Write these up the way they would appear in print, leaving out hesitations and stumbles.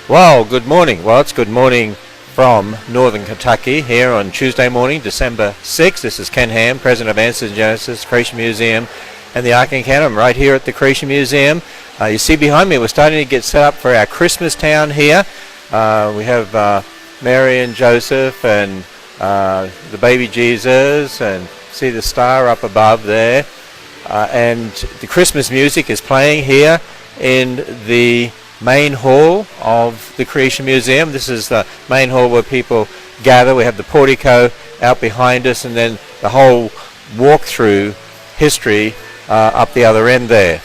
Well, good morning. Well, it's good morning from Northern Kentucky here on Tuesday morning, December 6th. This is Ken Ham, President of Answers in Genesis, Creation Museum, and the Ark Encounter. I'm right here at the Creation Museum. You see behind me, we're starting to get set up for our Christmas town here. We have Mary and Joseph and the baby Jesus, and see the star up above there. And the Christmas music is playing here in the main hall of the Creation Museum. This is the main hall where people gather. We have the portico out behind us, and then the whole walk-through history up the other end there.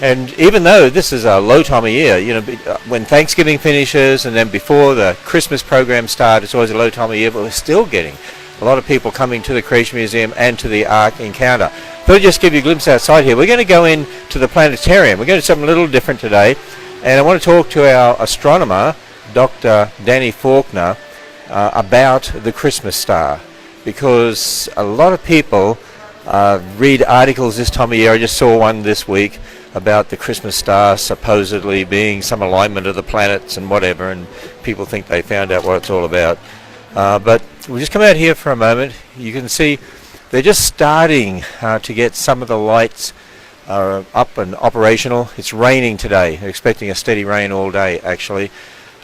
And even though this is a low time of year, you know, when Thanksgiving finishes and then before the Christmas program starts, it's always a low time of year, but we're still getting a lot of people coming to the Creation Museum and to the Ark Encounter. But I'll just give you a glimpse outside here. We're going to go into the Planetarium. We're going to do something a little different today. And I want to talk to our astronomer, Dr. Danny Faulkner, about the Christmas star. Because a lot of people read articles this time of year. I just saw one this week about the Christmas star supposedly being some alignment of the planets and whatever, and people think they found out what it's all about. But we'll just come out here for a moment. You can see they're just starting to get some of the lights up and operational. It's raining today. They're expecting a steady rain all day, actually.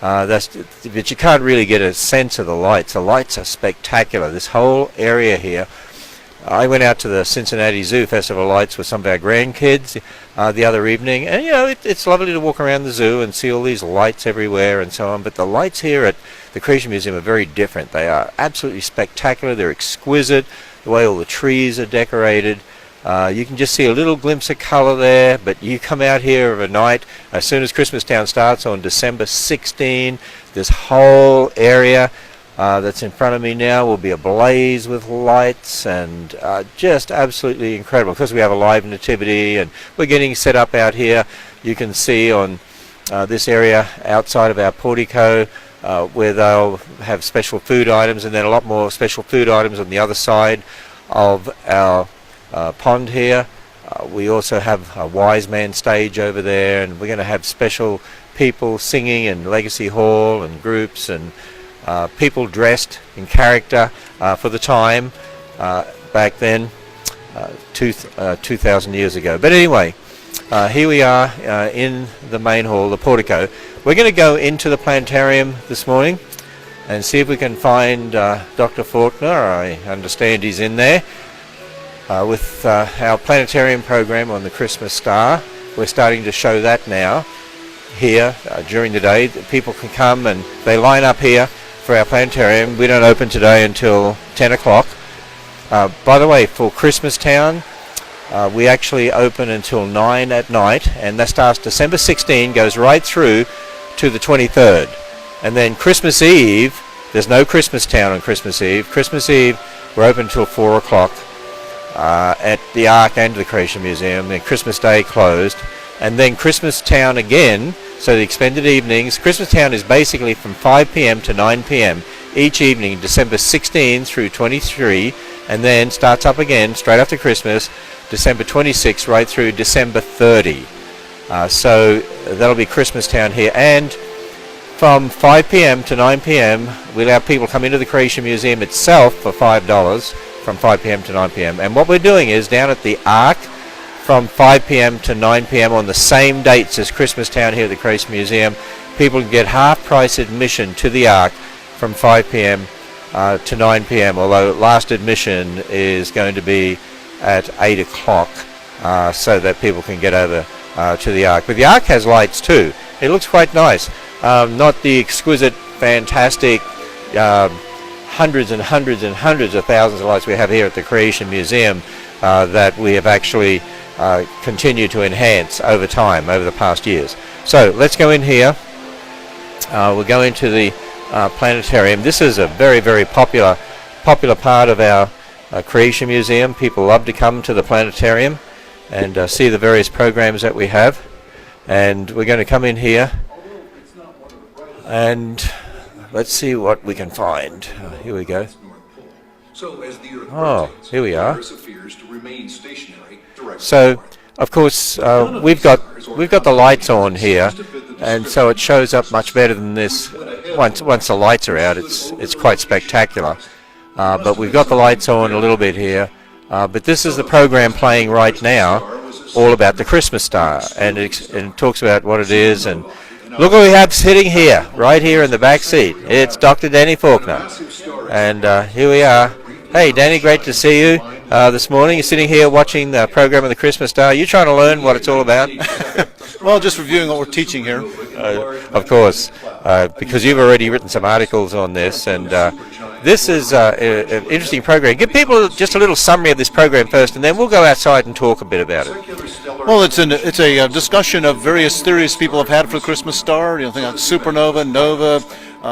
But you can't really get a sense of the lights. The lights are spectacular. This whole area here. I went out to the Cincinnati Zoo Festival Lights with some of our grandkids the other evening, and you know, it's lovely to walk around the zoo and see all these lights everywhere and so on, but the lights here at the Creation Museum are very different. They are absolutely spectacular. They're exquisite, the way all the trees are decorated. You can just see a little glimpse of color there, but you come out here of a night, as soon as Christmas Town starts on December 16, this whole area that's in front of me now will be ablaze with lights, and just absolutely incredible. Because we have a live nativity and we're getting set up out here, you can see on this area outside of our portico where they'll have special food items, and then a lot more special food items on the other side of our pond here. We also have a wise man stage over there, and we're going to have special people singing in Legacy Hall and groups, and people dressed in character for the time back then, 2,000 years ago. But anyway, here we are in the main hall, the portico. We're going to go into the planetarium this morning and see if we can find Dr. Faulkner. I understand he's in there with our planetarium program on the Christmas star. We're starting to show that now here during the day. People can come and they line up here for our planetarium. We don't open today until 10 o'clock. By the way, for Christmas Town, we actually open until 9 at night, and that starts December 16, goes right through to the 23rd. And then Christmas Eve, there's no Christmas Town on Christmas Eve. Christmas Eve, we're open until 4 o'clock at the Ark and the Creation Museum. Then Christmas Day closed. And then Christmas Town again, so the extended evenings. Christmas Town is basically from 5 p.m. to 9 p.m. each evening, December 16 through 23, and then starts up again straight after Christmas, December 26 right through December 30. So that'll be Christmas Town here. And from 5 p.m. to 9 p.m., we allow people to come into the Creation Museum itself for $5 from 5 p.m. to 9 p.m. And what we're doing is down at the Ark, from 5 p.m. to 9 p.m. on the same dates as Christmas Town here at the Creation Museum, people can get half-price admission to the Ark from 5 p.m. To 9 p.m., although last admission is going to be at 8 o'clock so that people can get over to the Ark. But the Ark has lights too. It looks quite nice. Not the exquisite, fantastic hundreds and hundreds and hundreds of thousands of lights we have here at the Creation Museum that we have actually continue to enhance over time, over the past years. So let's go in here. We'll go into the planetarium. This is a very, very popular part of our Creation Museum. People love to come to the planetarium and see the various programs that we have. And we're going to come in here and let's see what we can find. Here we go. Oh, here we are. So, of course, we've got the lights on here, and so it shows up much better than this. Once the lights are out, it's quite spectacular. But we've got the lights on a little bit here. But this is the program playing right now, all about the Christmas star, and it talks about what it is. And look what we have sitting here, right here in the back seat. It's Dr. Danny Faulkner, and here we are. Hey, Danny, great to see you this morning. You're sitting here watching the program of the Christmas star. You trying to learn what it's all about? Well, just reviewing what we're teaching here. Of course, because you've already written some articles on this, and this is an interesting program. Give people just a little summary of this program first, and then we'll go outside and talk a bit about it. Well, it's a discussion of various theories people have had for the Christmas star. Things like supernova, nova,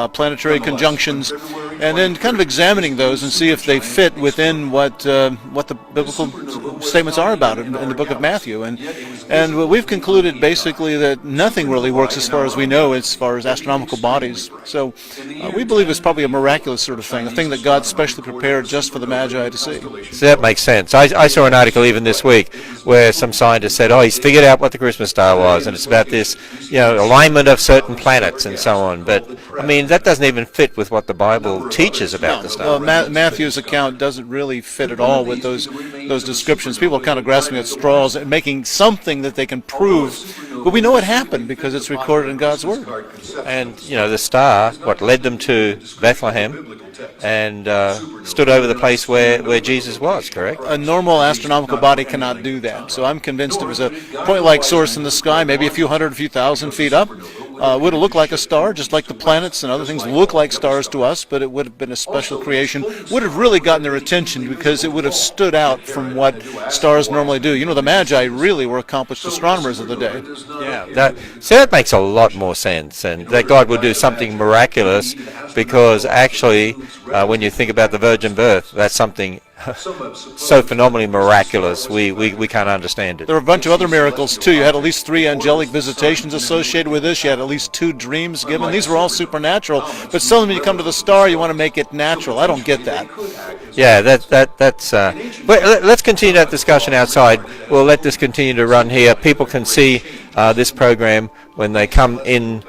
planetary conjunctions, and then kind of examining those and see if they fit within what the biblical statements are about it in the book of Matthew. And we've concluded basically that nothing really works as far as we know as far as astronomical bodies. So we believe it's probably a miraculous sort of thing, a thing that God specially prepared just for the Magi to see. So that makes sense. I saw an article even this week where some scientist said, he's figured out what the Christmas star was, and it's about this, alignment of certain planets and so on. But I mean, that doesn't even fit with what the Bible teaches about the star. Well, Matthew's account doesn't really fit at all with those descriptions. People are kind of grasping at straws and making something that they can prove, but we know it happened because it's recorded in God's Word. And the star, what led them to Bethlehem, and stood over the place where Jesus was, correct? A normal astronomical body cannot do that. So I'm convinced it was a point-like source in the sky, maybe a few hundred, a few thousand feet up. Would have looked like a star, just like the planets and other things look like stars to us, but it would have been a special creation. Would have really gotten their attention because it would have stood out from what stars normally do. The Magi really were accomplished astronomers of the day. Yeah, that makes a lot more sense, and that God would do something miraculous, because actually, when you think about the virgin birth, that's something so phenomenally miraculous, we can't understand it. There are a bunch of other miracles too. You had at least 3 angelic visitations associated with this. You had at least 2 dreams given. These were all supernatural. But suddenly when you come to the star, you want to make it natural. I don't get that. Yeah, that's. But let's continue that discussion outside. We'll let this continue to run here. People can see this program when they come in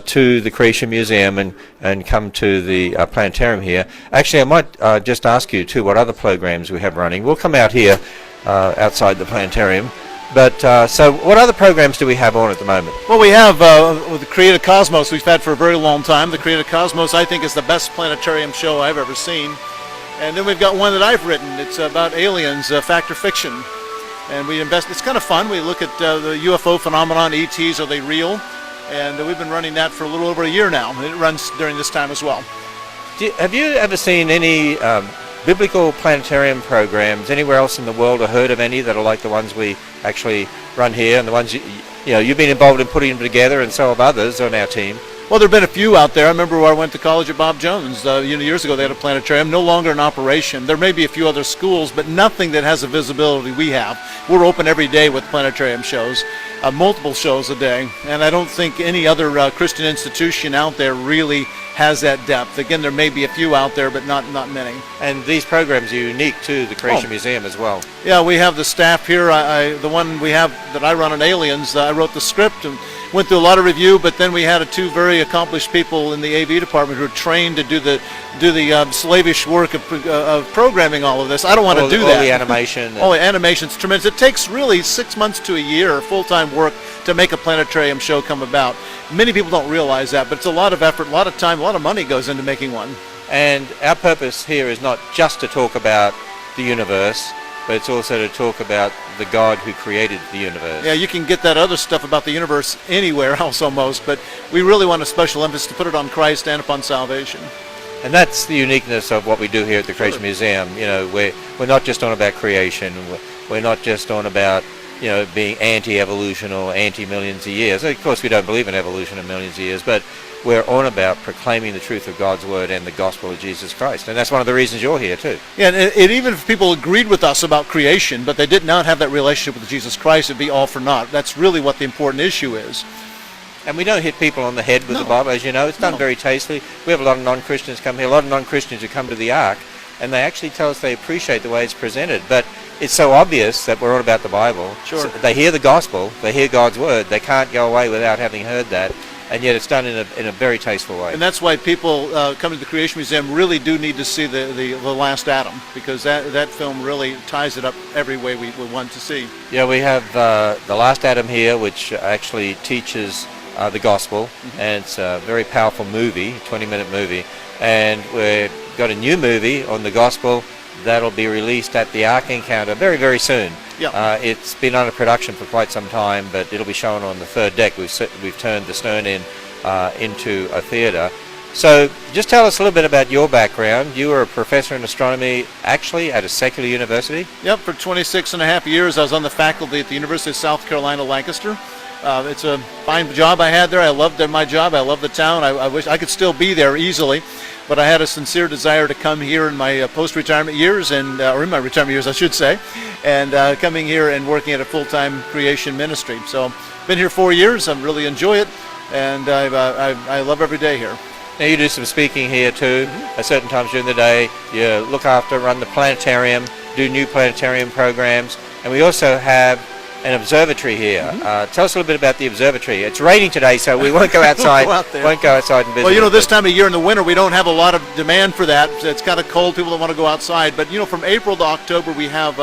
to the Creation Museum and come to the Planetarium here. Actually, I might just ask you too what other programs we have running. We'll come out here outside the Planetarium. But so what other programs do we have on at the moment? Well, we have with the Creative Cosmos we've had for a very long time. The Creative Cosmos, I think, is the best planetarium show I've ever seen. And then we've got one that I've written. It's about aliens, fact or fiction. And we invest. It's kind of fun. We look at the UFO phenomenon, ETs, are they real? And we've been running that for a little over a year now. And it runs during this time as well. Have you ever seen any biblical planetarium programs anywhere else in the world, or heard of any that are like the ones we actually run here, and the ones you've been involved in putting them together, and so have others on our team? Well, there have been a few out there. I remember where I went to college at Bob Jones. Years ago, they had a planetarium, no longer in operation. There may be a few other schools, but nothing that has the visibility we have. We're open every day with planetarium shows, multiple shows a day, and I don't think any other Christian institution out there really has that depth. Again, there may be a few out there, but not many. And these programs are unique to the Creation Museum as well. Yeah, we have the staff here. The one we have that I run on Aliens, I wrote the script and went through a lot of review, but then we had 2 very accomplished people in the AV department who are trained to do the slavish work of programming all of this. I don't want to do that. All the animation. All the animation's tremendous. It takes really 6 months to a year full-time work to make a planetarium show come about. Many people don't realize that, but it's a lot of effort, a lot of time, a lot of money goes into making one. And our purpose here is not just to talk about the universe, but it's also to talk about the God who created the universe. Yeah, you can get that other stuff about the universe anywhere else almost, but we really want a special emphasis to put it on Christ and upon salvation. And that's the uniqueness of what we do here at the Creation Museum. We're not just on about creation. We're not just on about being anti-evolution or anti-millions of years. Of course, we don't believe in evolution in millions of years, but we're on about proclaiming the truth of God's Word and the gospel of Jesus Christ. And that's one of the reasons you're here, too. Yeah, and even if people agreed with us about creation, but they did not have that relationship with Jesus Christ, it'd be all for naught. That's really what the important issue is. And we don't hit people on the head with the Bible, as you know. It's done very tastefully. We have a lot of non-Christians come here, a lot of non-Christians who come to the Ark, and they actually tell us they appreciate the way it's presented. But it's so obvious that we're all about the Bible. Sure. So they hear the gospel, they hear God's word, they can't go away without having heard that, and yet it's done in a very tasteful way. And that's why people coming to the Creation Museum really do need to see the Last Adam, because that film really ties it up every way we want to see. Yeah, we have The Last Adam here, which actually teaches the gospel, and it's a very powerful movie, 20-minute movie. And we've got a new movie on the gospel that'll be released at the Ark Encounter very, very soon. Yeah. It's been under production for quite some time, but it'll be shown on the third deck. We've turned the Stern Inn into a theatre. So just tell us a little bit about your background. You were a professor in astronomy actually at a secular university? Yep, for 26 and a half years I was on the faculty at the University of South Carolina, Lancaster. It's a fine job I had there. I loved my job. I love the town. I wish I could still be there easily, but I had a sincere desire to come here in my post-retirement years, or in my retirement years, I should say, and coming here and working at a full-time creation ministry. So, been here 4 years. I really enjoy it, and I love every day here. Now you do some speaking here too, at certain times during the day. You look after, run the planetarium, do new planetarium programs, and we also have an observatory here. Tell us a little bit about the observatory. It's raining today, so we won't go outside. Won't go outside and visit. Well, this time of year in the winter, we don't have a lot of demand for that. It's kind of cold. People don't want to go outside. But from April to October, we have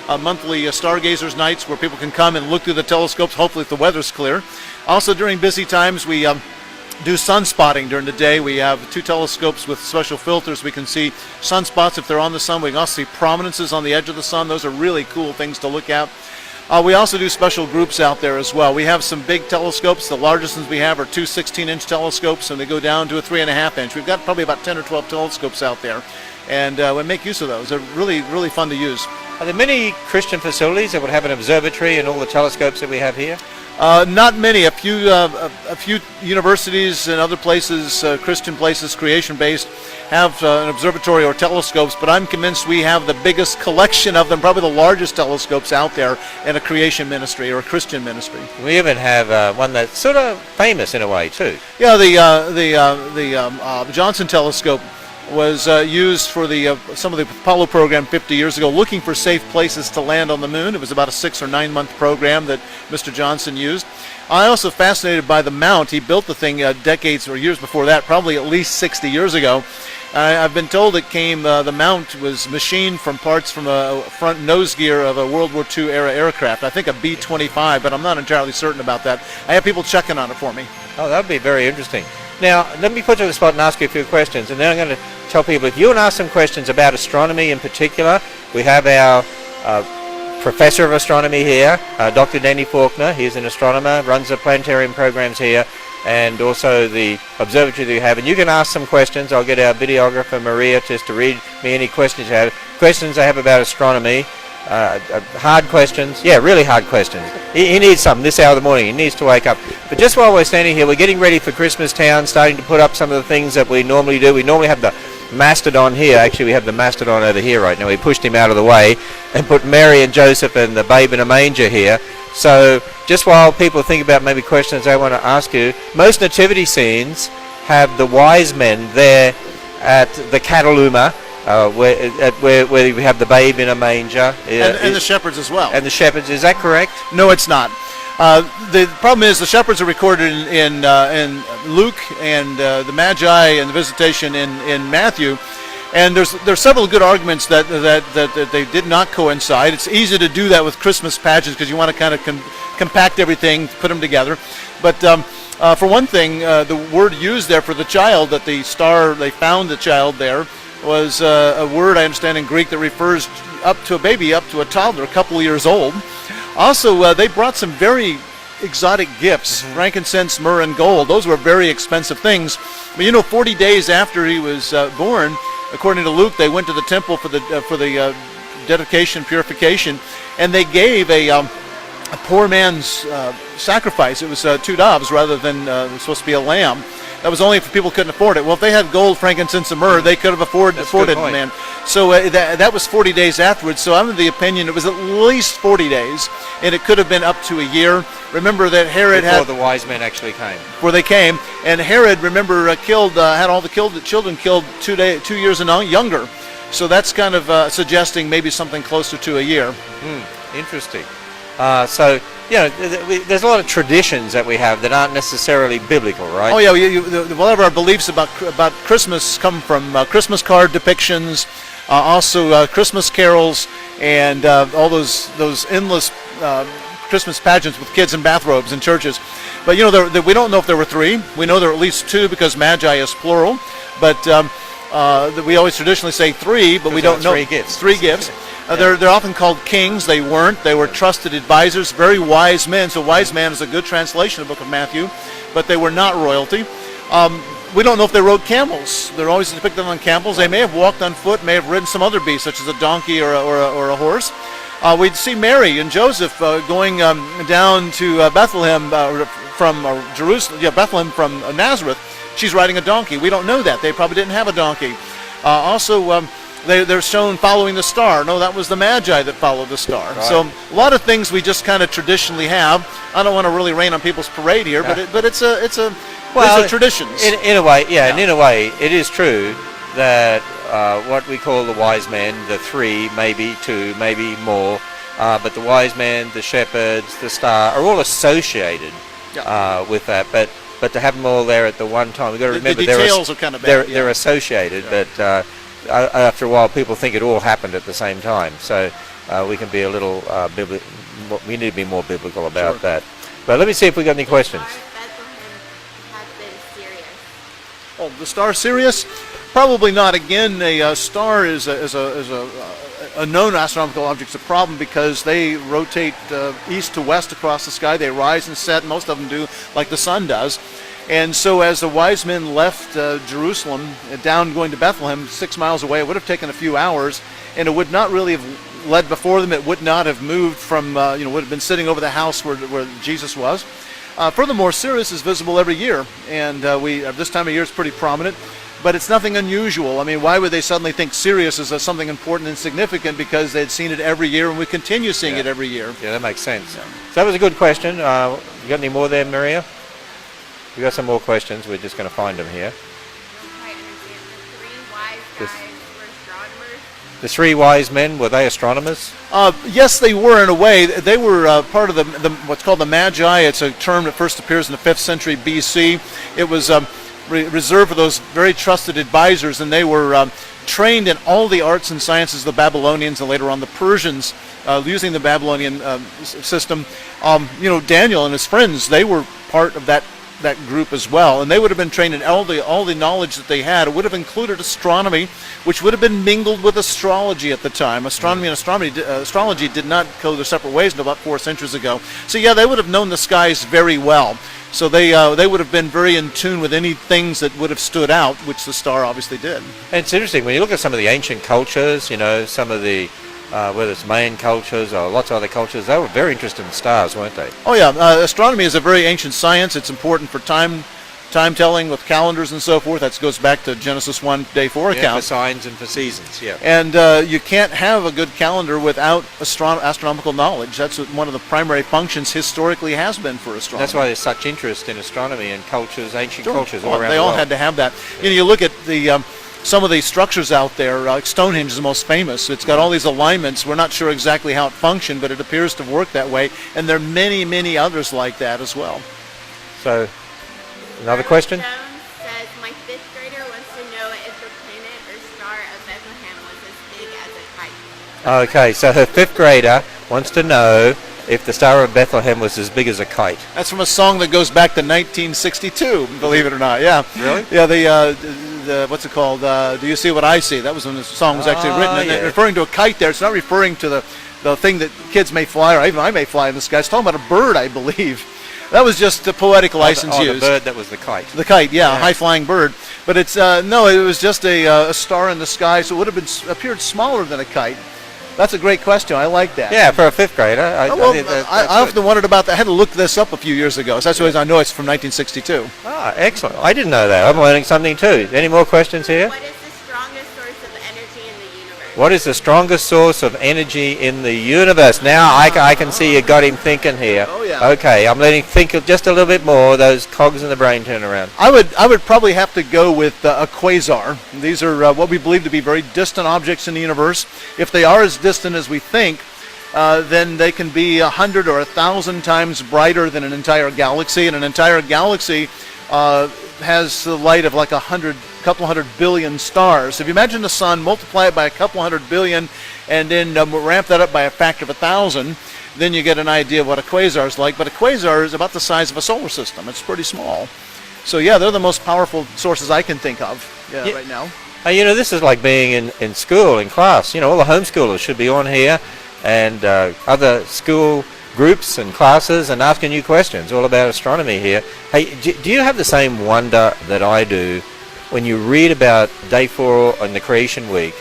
monthly stargazers nights where people can come and look through the telescopes. Hopefully, if the weather's clear. Also, during busy times, we do sunspotting during the day. We have 2 telescopes with special filters. We can see sunspots if they're on the sun. We can also see prominences on the edge of the sun. Those are really cool things to look at. We also do special groups out there as well. We have some big telescopes. The largest ones we have are 2 16-inch telescopes, and they go down to a 3.5-inch. We've got probably about 10 or 12 telescopes out there, and we make use of those. They're really, really fun to use. Are there many Christian facilities that would have an observatory and all the telescopes that we have here? Not many. A few universities and other places, Christian places, creation-based, have an observatory or telescopes, but I'm convinced we have the biggest collection of them, probably the largest telescopes out there in a creation ministry or a Christian ministry. We even have one that's sort of famous in a way too. Yeah, the Johnson telescope was used for some of the Apollo program 50 years ago, looking for safe places to land on the moon. It was about a 6 or 9 month program that Mr. Johnson used. I also fascinated by the mount. He built the thing decades or years before that, probably at least 60 years ago. I've been told the mount was machined from parts from a front nose gear of a World War II era aircraft. I think a B-25, but I'm not entirely certain about that. I have people checking on it for me. Oh, that would be very interesting. Now, let me put you on the spot and ask you a few questions, and then I'm going to tell people, if you want to ask some questions about astronomy in particular, we have our professor of astronomy here, Dr. Danny Faulkner. He's an astronomer, runs the planetarium programs here, and also the observatory that you have. And you can ask some questions. I'll get our videographer, Maria, just to read me any questions you have. Questions I have about astronomy. Hard questions. Yeah, really hard questions. He needs some this hour of the morning. He needs to wake up. But just while we're standing here, we're getting ready for Christmas Town, starting to put up some of the things that we normally do. We normally have the mastodon here. Actually, we have the mastodon over here right now. We pushed him out of the way and put Mary and Joseph and the babe in a manger here. So just while people think about maybe questions I want to ask you, most nativity scenes have the wise men there at the Cataluma, where we have the babe in a manger. And the shepherds as well. And the shepherds, is that correct? No, it's not. The problem is the shepherds are recorded in Luke, and the Magi and the visitation in Matthew. And there's several good arguments that they did not coincide. It's easy to do that with Christmas pageants because you want to kind of compact everything, put them together. But for one thing, the word used there for the child, that the star, they found the child there, was a word I understand in Greek that refers up to a baby, up to a toddler, a couple of years old. Also, they brought some very exotic gifts, frankincense, myrrh, and gold. Those were very expensive things. But 40 days after he was born, according to Luke, they went to the temple for the dedication, purification, and they gave a poor man's sacrifice. It was 2 doves rather than it was supposed to be a lamb. That was only if people couldn't afford it. Well, if they had gold, frankincense, and myrrh, they could have afforded it, man. So that was 40 days afterwards. So I'm of the opinion it was at least 40 days, and it could have been up to a year. Remember that Herod before the wise men actually came. Before they came, and Herod, remember, had all the children killed 2 years and younger. So that's kind of suggesting maybe something closer to a year. Interesting. So, there's a lot of traditions that we have that aren't necessarily biblical, right? Oh yeah, a lot of our beliefs about Christmas come from Christmas card depictions, also Christmas carols, and all those endless Christmas pageants with kids in bathrobes in churches. But we don't know if there were three. We know there are at least two because magi is plural. But we always traditionally say three, but we don't know. Three gifts. Three gifts. They're often called kings. They weren't. They were trusted advisors, very wise men. So wise man is a good translation of the book of Matthew, but they were not royalty. We don't know if they rode camels. They're always depicted on camels. They may have walked on foot, may have ridden some other beast, such as a donkey or a horse. We'd see Mary and Joseph going down to Bethlehem from Jerusalem. Yeah, Bethlehem from Nazareth. She's riding a donkey. We don't know that. They probably didn't have a donkey. They're shown following the star. No, that was the Magi that followed the star. Right. So a lot of things we just kind of traditionally have. I don't want to really rain on people's parade here, but it's a traditions. In a way, yeah, and in a way, it is true that what we call the wise men, the three, maybe two, maybe more, but the wise men, the shepherds, the star, are all associated with that. But to have them all there at the one time, we've got to remember the details are kind of bad. They're associated, but after a while, people think it all happened at the same time. So we can be a little we need to be more biblical about that. But let me see if we got any questions. Oh, the star Sirius? Probably not. Again, a star is a known astronomical object. It's a problem because they rotate east to west across the sky. They rise and set. Most of them do, like the sun does. And so as the wise men left Jerusalem, down going to Bethlehem, 6 miles away, it would have taken a few hours, and it would not really have led before them. It would not have moved from, would have been sitting over the house where Jesus was. Furthermore, Sirius is visible every year, and this time of year it's pretty prominent, but it's nothing unusual. I mean, why would they suddenly think Sirius is something important and significant? Because they'd seen it every year, and we continue seeing it every year. Yeah, that makes sense. Yeah. So that was a good question. You got any more there, Maria? We got some more questions. We're just going to find them here. The three wise men, were they astronomers? Yes, they were in a way. They were part of the what's called the Magi. It's a term that first appears in the 5th century BC. It was reserved for those very trusted advisors, and they were trained in all the arts and sciences of the Babylonians and later on the Persians, using the Babylonian system. Daniel and his friends, they were part of that group as well, and they would have been trained in all the knowledge that they had. It would have included astronomy, which would have been mingled with astrology at the time. Astronomy and astrology did not go their separate ways until about 4 centuries ago. So yeah, they would have known the skies very well. So they would have been very in tune with any things that would have stood out, which the star obviously did. And it's interesting when you look at some of the ancient cultures, some of the whether it's Mayan cultures or lots of other cultures, they were very interested in stars, weren't they? Oh yeah, astronomy is a very ancient science. It's important for time telling with calendars and so forth. That goes back to Genesis 1, day 4 account. For signs and for seasons, yeah. And you can't have a good calendar without astronomical knowledge. That's what one of the primary functions historically has been for astronomy. That's why there's such interest in astronomy and cultures, ancient cultures all around the world. They all had to have that. You look at the some of the structures out there, like Stonehenge is the most famous. It's got all these alignments. We're not sure exactly how it functioned, but it appears to work that way. And there are many, many others like that as well. So, another question? Jones says, my 5th grader wants to know if the planet or star of Bethlehem was as big as a kite. Okay, so her 5th grader wants to know if the Star of Bethlehem was as big as a kite. That's from a song that goes back to 1962, believe it or not. Yeah. Really? Yeah, the what's it called? Do You See What I See? That was when the song was actually written. And referring to a kite there, it's not referring to the thing that kids may fly, or even I may fly in the sky. It's talking about a bird, I believe. That was just a poetic license used. The bird that was the kite. The kite, yeah, a high-flying bird. But it's, no, it was just a star in the sky, so it would have appeared smaller than a kite. That's a great question. I like that. Yeah, for a 5th grader. I often wondered about that. I had to look this up a few years ago. So that's the reason I know it's from 1962. Ah, excellent. I didn't know that. I'm learning something too. Any more questions here? What is the strongest source of energy in the universe? What is the strongest source of energy in the universe? Now I can see you got him thinking here. Oh, yeah. Okay, I'm letting him think just a little bit more. Those cogs in the brain turn around. I would probably have to go with a quasar. These are what we believe to be very distant objects in the universe. If they are as distant as we think, then they can be 100 or 1,000 times brighter than an entire galaxy, and an entire galaxy has the light of like couple hundred billion stars. If you imagine the sun, multiply it by a couple hundred billion, and then ramp that up by a factor of 1,000, then you get an idea of what a quasar is like. But a quasar is about the size of a solar system. It's pretty small. So yeah, they're the most powerful sources I can think of right now. This is like being in school, in class. All the homeschoolers should be on here, and other school groups and classes, and asking you questions all about astronomy here. Hey, do you have the same wonder that I do when you read about day 4 on the creation week,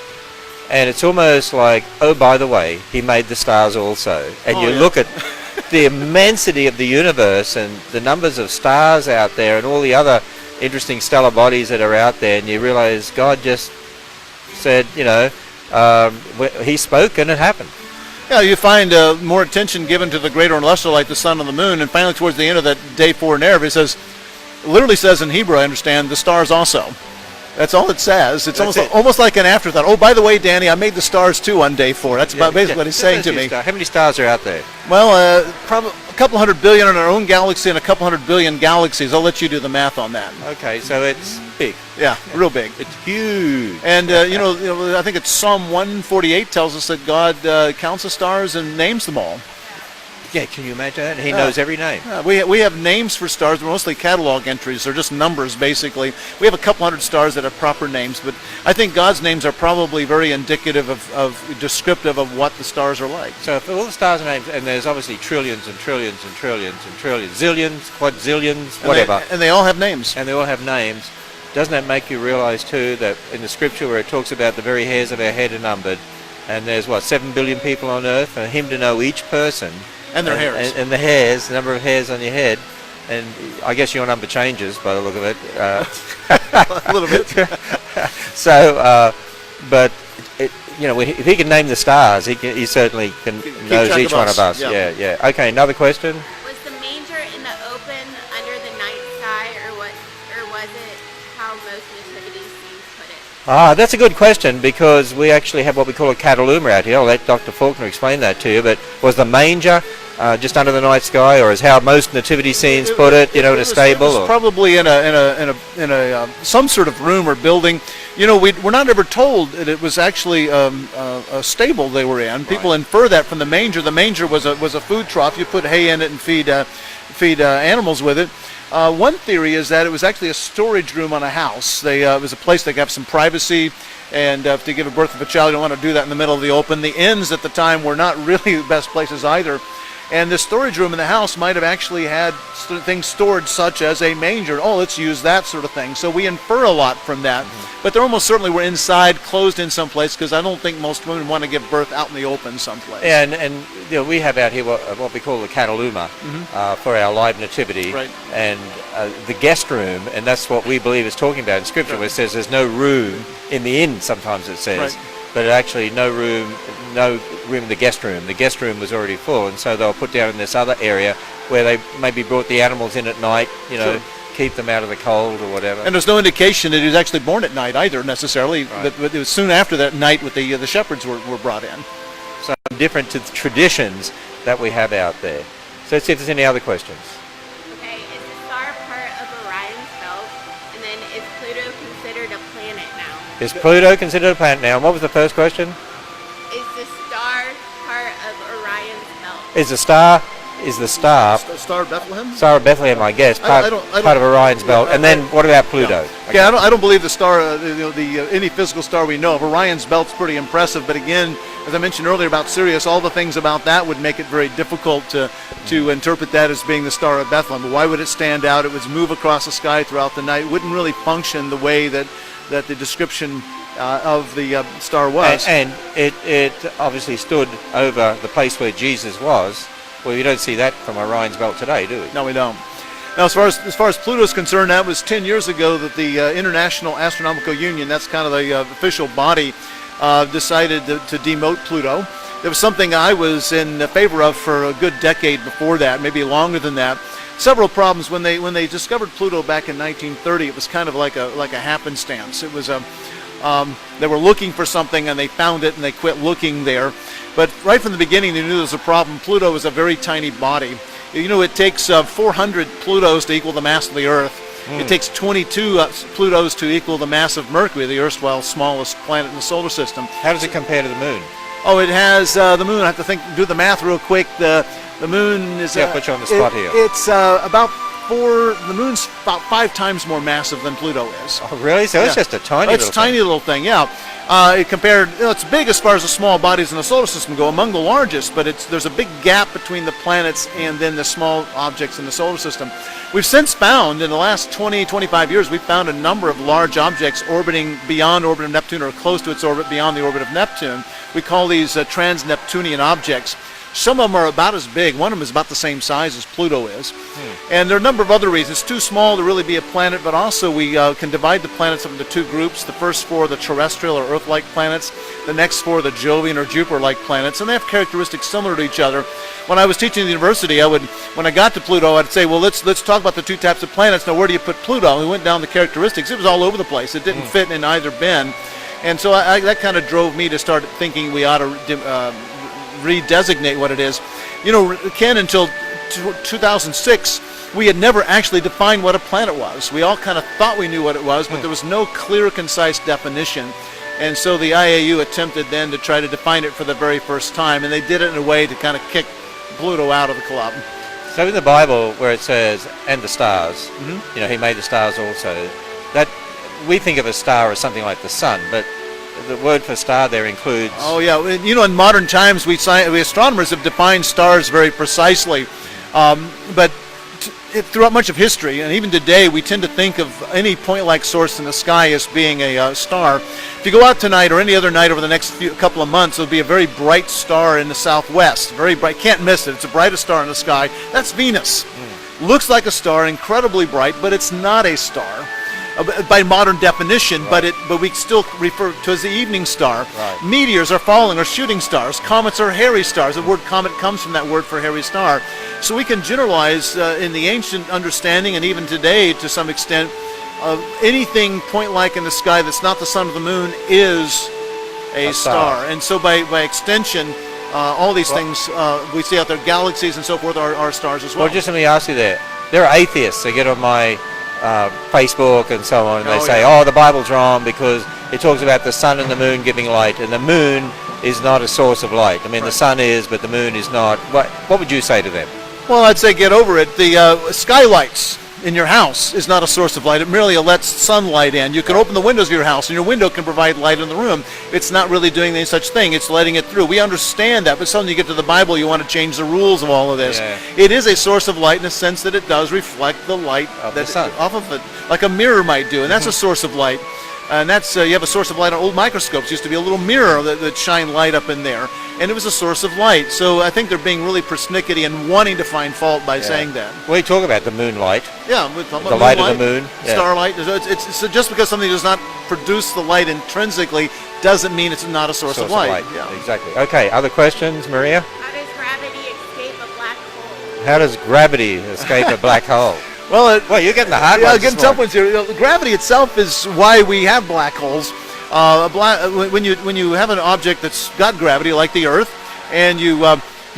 and it's almost like, oh, by the way, he made the stars also, and look at the immensity of the universe and the numbers of stars out there and all the other interesting stellar bodies that are out there, and you realize God just said, he spoke and it happened. Yeah, you find more attention given to the greater and lesser light, the sun and the moon, and finally towards the end of that day 4 narrative, it literally says in Hebrew, I understand, the stars also. That's all it says. It's almost like an afterthought. Oh, by the way, Danny, I made the stars too on day 4. That's about basically what he's saying to me. How many stars are out there? Well, probably a couple hundred billion in our own galaxy and a couple hundred billion galaxies. I'll let you do the math on that. Okay, so it's big. Yeah, real big. It's huge. And I think it's Psalm 148 tells us that God counts the stars and names them all. Yeah, can you imagine that? He knows every name. We have names for stars. They're mostly catalog entries. They're just numbers, basically. We have a couple hundred stars that have proper names, but I think God's names are probably very indicative of descriptive of what the stars are like. So if all the stars are named, and there's obviously trillions and trillions and trillions and trillions, zillions, quadzillions, whatever. And they all have names. And they all have names. Doesn't that make you realize, too, that in the scripture where it talks about the very hairs of our head are numbered, and there's, 7 billion people on earth, and him to know each person, and their hairs. And the hairs, the number of hairs on your head. And I guess your number changes by the look of it. A little bit. So, but, if he can name the stars, he certainly knows each one of us. Yeah. Okay, another question? Was the manger in the open under the night sky, or was it how most nativity scenes put it? That's a good question, because we actually have what we call a cataluma out here. I'll let Dr. Faulkner explain that to you. But was the manger just under the night sky, or is how most nativity scenes put it? In a stable? It was probably in a some sort of room or building. We're not ever told that it was actually a stable they were in. People infer that from the manger. The manger was a food trough. You put hay in it and feed animals with it. One theory is that it was actually a storage room on a house. It was a place they could have some privacy, and to give a birth of a child, you don't want to do that in the middle of the open. The inns at the time were not really the best places either. And the storage room in the house might have actually had things stored such as a manger. Oh, let's use that sort of thing. So we infer a lot from that. Mm-hmm. But they almost certainly were inside, closed in someplace, because I don't think most women want to give birth out in the open someplace. And we have out here what we call the cataluma for our live nativity. Right. And the guest room, and that's what we believe is talking about in Scripture, where it says there's no room in the inn, sometimes it says. Right. But actually no room in the guest room. The guest room was already full, and so they were put down in this other area where they maybe brought the animals in at night, sure, keep them out of the cold or whatever. And there's no indication that he was actually born at night either, necessarily. Right. But it was soon after that night with the shepherds were brought in. So different to the traditions that we have out there. So let's see if there's any other questions. Okay, is the star part of Orion's belt? And then is Pluto considered a planet now? Is Pluto considered a planet now? And what was the first question? Is the star part of Orion's belt? Is the star Star of Bethlehem? Star of Bethlehem, I guess, part of Orion's belt. And then what about Pluto? No. Okay, I don't believe the star, any physical star we know of. Orion's belt's pretty impressive, but again, as I mentioned earlier about Sirius, all the things about that would make it very difficult to interpret that as being the Star of Bethlehem. But why would it stand out? It would move across the sky throughout the night. It wouldn't really function the way that the description of the star was. And it obviously stood over the place where Jesus was. Well, you don't see that from Orion's belt today, do we? No, we don't. Now, as far as Pluto is concerned, that was 10 years ago that the International Astronomical Union, that's kind of the official body, decided to demote Pluto. It was something I was in favor of for a good decade before that, maybe longer than that. Several problems when they discovered Pluto back in 1930. It was kind of like a happenstance. It was they were looking for something and they found it and they quit looking there. But right from the beginning they knew there was a problem. Pluto is a very tiny body. You know, it takes 400 Plutos to equal the mass of the Earth. It takes 22 Plutos to equal the mass of Mercury, the erstwhile smallest planet in the solar system. How does it compare to the moon? Oh, it has the moon. I have to do the math real quick. The moon is. Yeah, put you on the spot here. It's about the moon's about 5 times more massive than Pluto is. Oh, really? So it's just a tiny little thing. It's a tiny little thing, yeah. It's big as far as the small bodies in the solar system go, among the largest, but there's a big gap between the planets and then the small objects in the solar system. We've since found, in the last 20, 25 years, we've found a number of large objects orbiting beyond orbit of Neptune or close to its orbit beyond the orbit of Neptune. We call these trans-Neptunian objects. Some of them are about as big. One of them is about the same size as Pluto is. And there are a number of other reasons. It's too small to really be a planet, but also we can divide the planets up into 2 groups. The first 4 are the terrestrial or Earth-like planets. The next 4 are the Jovian or Jupiter-like planets, and they have characteristics similar to each other. When I was teaching at the university, when I got to Pluto, I'd say, well, let's talk about the 2 types of planets. Now, where do you put Pluto? And we went down the characteristics. It was all over the place. It didn't fit in either bin. And so that kind of drove me to start thinking we ought to redesignate what it is. You know, Ken, until 2006, we had never actually defined what a planet was. We all kind of thought we knew what it was, but there was no clear, concise definition. And so the IAU attempted then to try to define it for the very first time, and they did it in a way to kind of kick Pluto out of the club. So in the Bible, where it says, and the stars, you know, he made the stars also, that we think of a star as something like the sun, but the word for star there includes... Oh, yeah. You know, in modern times, we astronomers have defined stars very precisely. But throughout much of history, and even today, we tend to think of any point-like source in the sky as being a star. If you go out tonight or any other night over the next couple of months, there'll be a very bright star in the southwest. Very bright. Can't miss it. It's the brightest star in the sky. That's Venus. Looks like a star, incredibly bright, but it's not a star. By modern definition, right. but we still refer to as the evening star. Right. Meteors are falling or shooting stars. Comets are hairy stars. The word comet comes from that word for hairy star. So we can generalize in the ancient understanding, and even today to some extent, anything point-like in the sky that's not the sun or the moon is a star. And so by extension, all these things we see out there, galaxies and so forth, are stars as well. Well, just let me ask you there. There are atheists that get on my Facebook and so on, and they say, oh, the Bible's wrong because it talks about the sun and the moon giving light, and the moon is not a source of light. I mean, the sun is, but the moon is not. What would you say to them? Well, I'd say get over it. The skylights in your house is not a source of light. It merely lets sunlight in. You can open the windows of your house, and your window can provide light in the room. It's not really doing any such thing. It's letting it through. We understand that, but suddenly you get to the Bible, you want to change the rules of all of this. Yeah. It is a source of light in the sense that it does reflect the light of the sun off of it, like a mirror might do, and that's a source of light. And that's you have a source of light on old microscopes. It used to be a little mirror that shined light up in there, and it was a source of light. So I think they're being really persnickety and wanting to find fault by saying that. We talk about the moonlight. Yeah, we're talking about the light of the moon, starlight. So just because something does not produce the light intrinsically doesn't mean it's not a source of light. Yeah, exactly. Okay, other questions, Maria? How does gravity escape a black hole? How does gravity escape a black hole? Well, you're getting the hard ones. Yeah, getting tough ones here. You know, gravity itself is why we have black holes. When you have an object that's got gravity, like the Earth, and you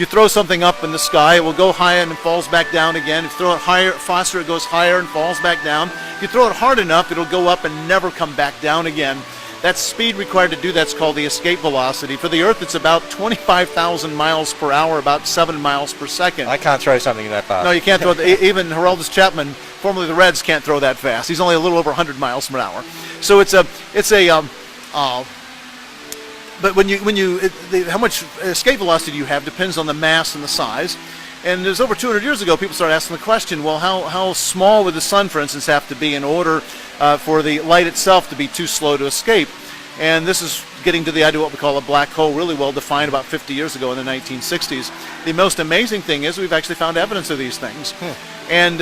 throw something up in the sky, it will go high and falls back down again. If you throw it higher, faster, it goes higher and falls back down. If you throw it hard enough, it'll go up and never come back down again. That speed required to do that's called the escape velocity. For the Earth, it's about 25,000 miles per hour, about 7 miles per second. I can't throw something that fast. No, you can't throw it. Even Haroldus Chapman, formerly the Reds, can't throw that fast. He's only a little over 100 miles per hour. So but how much escape velocity you have depends on the mass and the size. And it was over 200 years ago, people started asking the question, well, how small would the sun, for instance, have to be in order for the light itself to be too slow to escape? And this is getting to the idea of what we call a black hole, really well defined about 50 years ago in the 1960s. The most amazing thing is we've actually found evidence of these things. And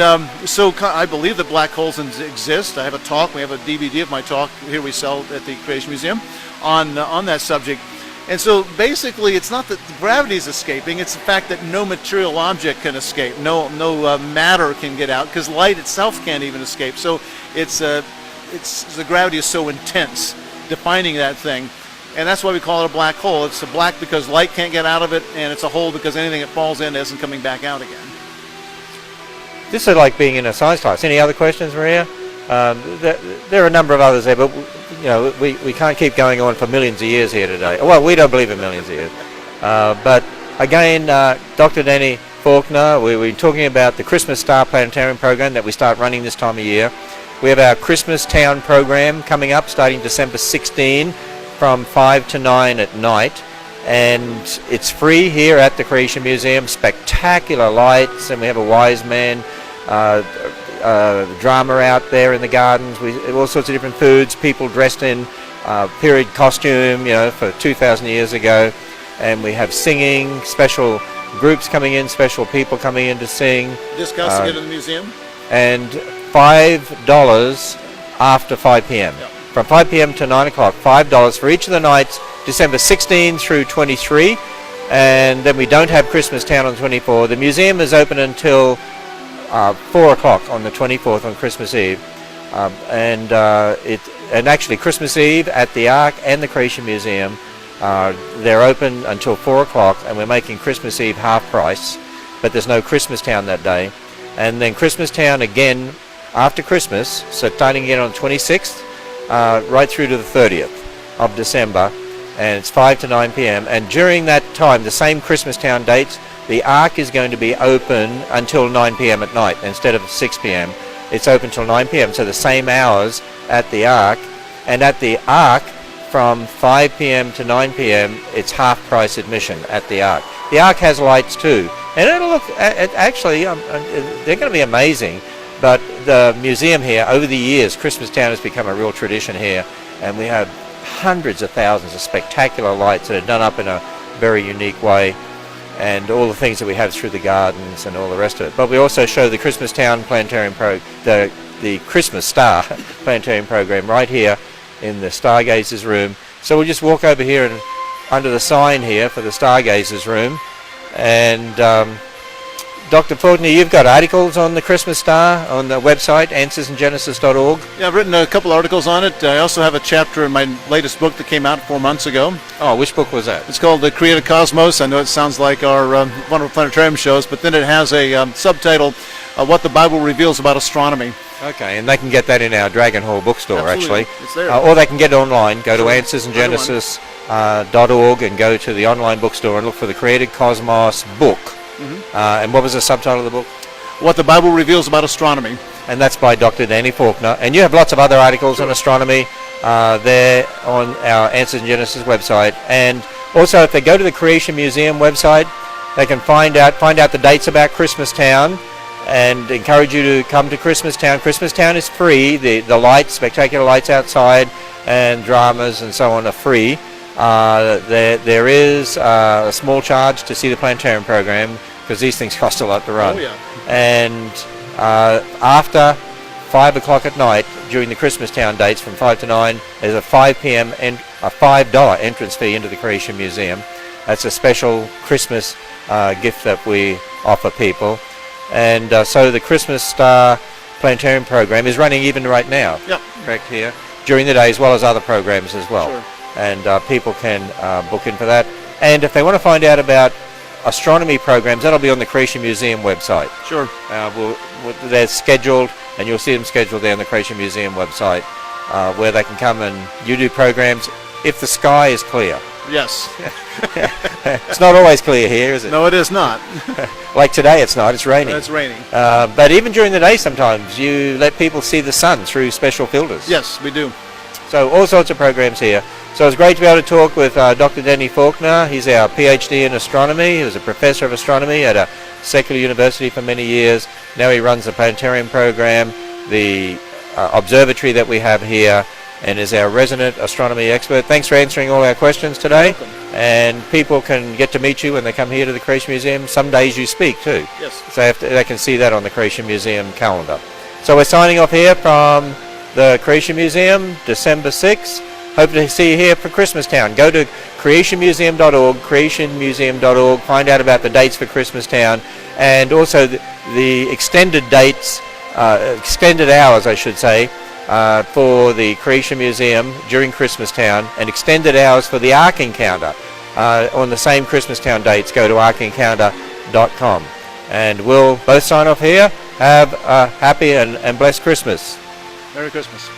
so I believe that black holes exist. I have a talk. We have a DVD of my talk here we sell at the Creation Museum on that subject. And so basically, it's not that gravity is escaping; it's the fact that no material object can escape, no matter can get out, because light itself can't even escape. So it's the gravity is so intense, defining that thing, and that's why we call it a black hole. It's a black because light can't get out of it, and it's a hole because anything it falls in isn't coming back out again. This is like being in a science class. Any other questions, Maria? There are a number of others there, but we can't keep going on for millions of years here today. Well, we don't believe in millions of years. But again, Dr. Danny Faulkner, we're talking about the Christmas Star Planetarium program that we start running this time of year. We have our Christmas Town program coming up starting December 16 from 5 to 9 at night. And it's free here at the Creation Museum. Spectacular lights, and we have a wise man drama out there in the gardens. We all sorts of different foods, people dressed in period costume, for 2,000 years ago, and we have singing, special groups coming in, special people coming in to sing. Discounts to get in the museum? And $5 after 5 p.m. Yep. From 5 p.m. to 9 o'clock, $5 for each of the nights, December 16 through 23, and then we don't have Christmas Town on 24. The museum is open until 4 o'clock on the 24th on Christmas Eve, and actually Christmas Eve at the Ark and the Creation Museum, they're open until 4 o'clock, and we're making Christmas Eve half price, but there's no Christmas Town that day. And then Christmas Town again after Christmas, so starting again on the 26th, right through to the 30th of December, and it's 5 to 9 p.m. And during that time, the same Christmas Town dates, the Ark is going to be open until 9 p.m. at night instead of 6 p.m. It's open till 9 p.m., so the same hours at the Ark. And at the Ark, from 5 p.m. to 9 p.m., it's half price admission at the Ark. The Ark has lights too, and it'll look, actually, they're going to be amazing. But the museum here, over the years, Christmas Town has become a real tradition here, and we have hundreds of thousands of spectacular lights that are done up in a very unique way, and all the things that we have through the gardens and all the rest of it. But we also show the Christmas Town Planetarium the Christmas Star Planetarium program right here in the Stargazers room. So we'll just walk over here and under the sign here for the Stargazers room, and Dr. Faulkner, you've got articles on the Christmas Star on the website, answersandgenesis.org. Yeah, I've written a couple articles on it. I also have a chapter in my latest book that came out 4 months ago. Oh, which book was that? It's called The Created Cosmos. I know it sounds like our wonderful planetarium shows, but then it has a subtitle, What the Bible Reveals About Astronomy. Okay, and they can get that in our Dragon Hall bookstore. Absolutely. Actually. It's there. Or they can get it online. Go to answersandgenesis.org and go to the online bookstore and look for the Created Cosmos book. And what was the subtitle of the book? What the Bible Reveals About Astronomy. And that's by Dr. Danny Faulkner. And you have lots of other articles on astronomy there on our Answers in Genesis website. And also, if they go to the Creation Museum website, they can find out the dates about Christmas Town, and encourage you to come to Christmas Town. Christmas Town is free. The lights, spectacular lights outside, and dramas and so on are free. There is a small charge to see the planetarium program, because these things cost a lot to run. Oh, yeah. And after 5 o'clock at night, during the Christmas Town dates from 5 to 9, there's a 5 p.m. and a $5 entrance fee into the Creation Museum. That's a special Christmas gift that we offer people. And so the Christmas Star Planetarium program is running even right now. Yep. Correct, here during the day, as well as other programs as well. Sure. And people can book in for that. And if they want to find out about astronomy programs, that'll be on the Creation Museum website. Sure. They're scheduled, and you'll see them scheduled there on the Creation Museum website, where they can come and you do programs if the sky is clear. Yes. It's not always clear here, is it? No, it is not. Like today, it's not. It's raining. It's raining. But even during the day, sometimes you let people see the sun through special filters. Yes, we do. So all sorts of programs here. So it's great to be able to talk with Dr. Danny Faulkner. He's our PhD in astronomy. He was a professor of astronomy at a secular university for many years. Now he runs the planetarium program, the observatory that we have here, and is our resident astronomy expert. Thanks for answering all our questions today. And people can get to meet you when they come here to the Creation Museum. Some days you speak too. Yes. So they can see that on the Creation Museum calendar. So we're signing off here from the Creation Museum, December 6th. Hope to see you here for Christmastown. Go to creationmuseum.org, creationmuseum.org, find out about the dates for Christmastown, and also the extended dates, extended hours I should say, for the Creation Museum during Christmastown, and extended hours for the Ark Encounter. On the same Christmastown dates, go to arkencounter.com. And we'll both sign off here. Have a happy and blessed Christmas. Merry Christmas.